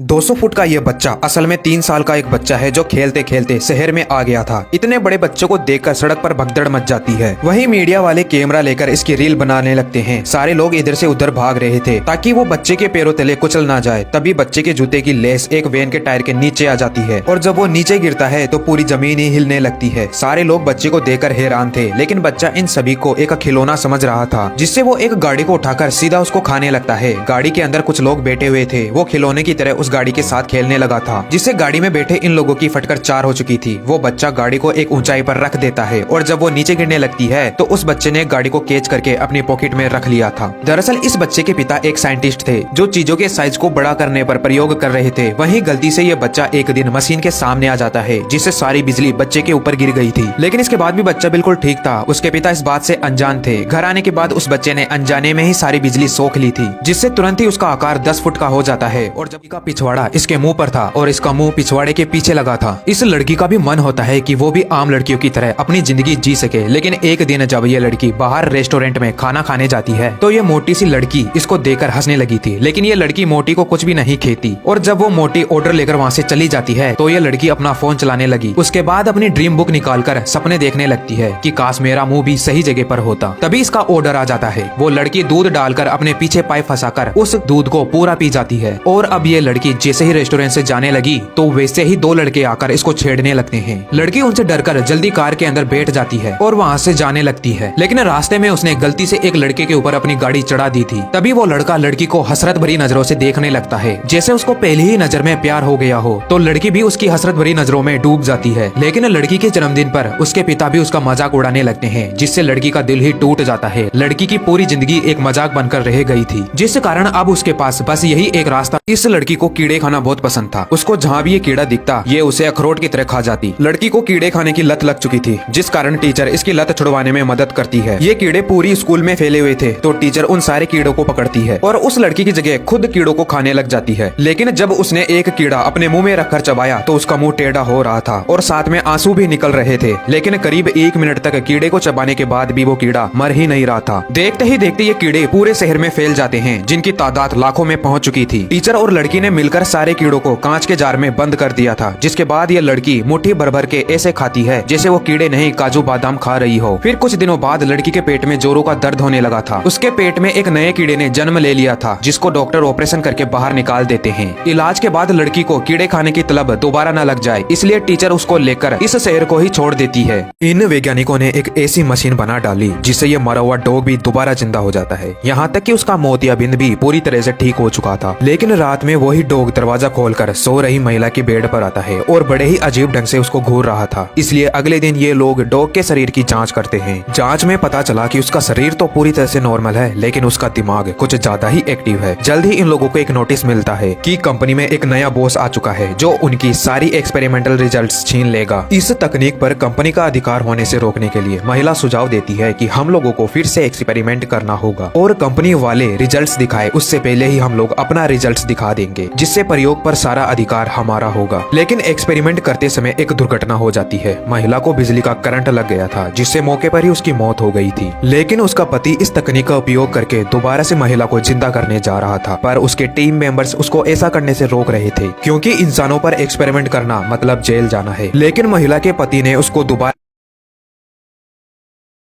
200 foot का ये बच्चा असल में 3 साल का एक बच्चा है जो खेलते खेलते शहर में आ गया था। इतने बड़े बच्चे को देखकर सड़क पर भगदड़ मच जाती है। वहीं मीडिया वाले कैमरा लेकर इसकी रील बनाने लगते हैं। सारे लोग इधर से उधर भाग रहे थे ताकि वो बच्चे के पैरों तले कुचल ना जाए। तभी बच्चे के जूते की लेस एक वैन के टायर के नीचे आ जाती है और जब वो नीचे गिरता है तो पूरी जमीन ही हिलने लगती है। सारे लोग बच्चे को देखकर हैरान थे, लेकिन बच्चा इन सभी को एक खिलौना समझ रहा था, जिससे वो एक गाड़ी को उठाकर सीधा उसको खाने लगता है। गाड़ी के अंदर कुछ लोग बैठे हुए थे। वो खिलौने की तरह उस गाड़ी के साथ खेलने लगा था, जिससे गाड़ी में बैठे इन लोगों की फटकर 4 हो चुकी थी। वो बच्चा गाड़ी को एक ऊंचाई पर रख देता है और जब वो नीचे गिरने लगती है तो उस बच्चे ने गाड़ी को कैच करके अपनी पॉकेट में रख लिया था। दरअसल इस बच्चे के पिता एक साइंटिस्ट थे जो चीजों के साइज को बड़ा करने पर प्रयोग कर रहे थे। वहीं गलती से ये बच्चा एक दिन मशीन के सामने आ जाता है, जिससे सारी बिजली बच्चे के ऊपर गिर गई थी। लेकिन इसके बाद भी बच्चा बिल्कुल ठीक था। उसके पिता इस बात से अनजान थे। घर आने के बाद उस बच्चे ने अनजाने में ही सारी बिजली सोख ली थी, जिससे तुरंत ही उसका आकार 10 फुट का हो जाता है और जब इसका पिछवाड़ा इसके मुंह पर था और इसका मुंह पिछवाड़े के पीछे लगा था। इस लड़की का भी मन होता है कि वो भी आम लड़कियों की तरह अपनी जिंदगी जी सके। लेकिन एक दिन जब ये लड़की बाहर रेस्टोरेंट में खाना खाने जाती है तो ये मोटी सी लड़की इसको देखकर हंसने लगी थी। लेकिन ये लड़की मोटी को कुछ भी नहीं खेती और जब वो मोटी ऑर्डर लेकर वहाँ से चली जाती है तो ये लड़की अपना फोन चलाने लगी। उसके बाद अपनी ड्रीम बुक निकालकर सपने देखने लगती है कि काश मेरा मुंह भी सही जगह पर होता। तभी इसका ऑर्डर आ जाता है। वो लड़की दूध डालकर अपने पीछे पाइप फंसाकर उस दूध को पूरा पी जाती है और अब ये लड़की जैसे ही रेस्टोरेंट से जाने लगी तो वैसे ही 2 लड़के आकर इसको छेड़ने लगते हैं। लड़की उनसे डरकर जल्दी कार के अंदर बैठ जाती है और वहाँ से जाने लगती है। लेकिन रास्ते में उसने गलती से एक लड़के के ऊपर अपनी गाड़ी चढ़ा दी थी। तभी वो लड़का लड़की को हसरत भरी नजरों से देखने लगता है, जैसे उसको पहली ही नजर में प्यार हो गया हो। तो लड़की भी उसकी हसरत भरी नजरों में डूब जाती है। लेकिन लड़की के जन्मदिन पर उसके पिता भी उसका मजाक उड़ाने लगते हैं, जिससे लड़की का दिल ही टूट जाता है। लड़की की पूरी जिंदगी एक मजाक बनकर रह गई थी, जिस कारण अब उसके पास बस यही एक रास्ता। इस लड़की को कीड़े खाना बहुत पसंद था। उसको जहाँ भी ये कीड़ा दिखता ये उसे अखरोट की तरह खा जाती। लड़की को कीड़े खाने की लत लग चुकी थी, जिस कारण टीचर इसकी लत छुड़वाने में मदद करती है। ये कीड़े पूरी स्कूल में फैले हुए थे तो टीचर उन सारे कीड़ों को पकड़ती है और उस लड़की की जगह खुद कीड़ों को खाने लग जाती है। लेकिन जब उसने एक कीड़ा अपने मुंह में रखकर चबाया तो उसका मुंह टेढ़ा हो रहा था और साथ में आंसू भी निकल रहे थे। लेकिन करीब 1 मिनट तक कीड़े को चबाने के बाद भी वो कीड़ा मर ही नहीं रहा था। देखते ही देखते ये कीड़े पूरे शहर में फैल जाते हैं, जिनकी तादाद लाखों में पहुंच चुकी थी। टीचर और लड़की ने मिलकर सारे कीड़ों को कांच के जार में बंद कर दिया था, जिसके बाद ये लड़की मुट्ठी भर भर के ऐसे खाती है जैसे वो कीड़े नहीं काजू बादाम खा रही हो। फिर कुछ दिनों बाद लड़की के पेट में जोरों का दर्द होने लगा था। उसके पेट में एक नए कीड़े ने जन्म ले लिया था, जिसको डॉक्टर ऑपरेशन करके बाहर निकाल देते हैं। इलाज के बाद लड़की को कीड़े खाने की तलब दोबारा न लग जाए, इसलिए टीचर उसको लेकर इस शहर को ही छोड़ देती है। इन वैज्ञानिकों ने एक ऐसी मशीन बना डाली जिससे ये मरा हुआ डॉग भी दोबारा जिंदा हो जाता है। यहाँ तक कि उसका मोतियाबिंद भी पूरी तरह से ठीक हो चुका था। लेकिन रात में वही डॉग दरवाजा खोलकर सो रही महिला की बेड पर आता है और बड़े ही अजीब ढंग से उसको घूर रहा था। इसलिए अगले दिन ये लोग डॉग के शरीर की जांच करते हैं। जांच में पता चला कि उसका शरीर तो पूरी तरह से नॉर्मल है, लेकिन उसका दिमाग कुछ ज्यादा ही एक्टिव है। जल्द ही इन लोगों को एक नोटिस मिलता है कि कंपनी में एक नया बॉस आ चुका है जो उनकी सारी एक्सपेरिमेंटल रिजल्ट्स छीन लेगा। इस तकनीक पर कंपनी का अधिकार होने से रोकने के लिए महिला सुझाव देती है कि हम लोगों को फिर से एक्सपेरिमेंट करना होगा और कंपनी वाले रिजल्ट्स दिखाए उससे पहले ही हम लोग अपना रिजल्ट्स दिखा देंगे, जिससे प्रयोग पर सारा अधिकार हमारा होगा। लेकिन एक्सपेरिमेंट करते समय एक दुर्घटना हो जाती है। महिला को बिजली का करंट लग गया था, जिससे मौके पर ही उसकी मौत हो गई थी। लेकिन उसका पति इस तकनीक का उपयोग करके दोबारा से महिला को जिंदा करने जा रहा था, पर उसके टीम मेंबर्स उसको ऐसा करने से रोक रहे थे, क्योंकि इंसानों पर एक्सपेरिमेंट करना मतलब जेल जाना है। लेकिन महिला के पति ने उसको दोबारा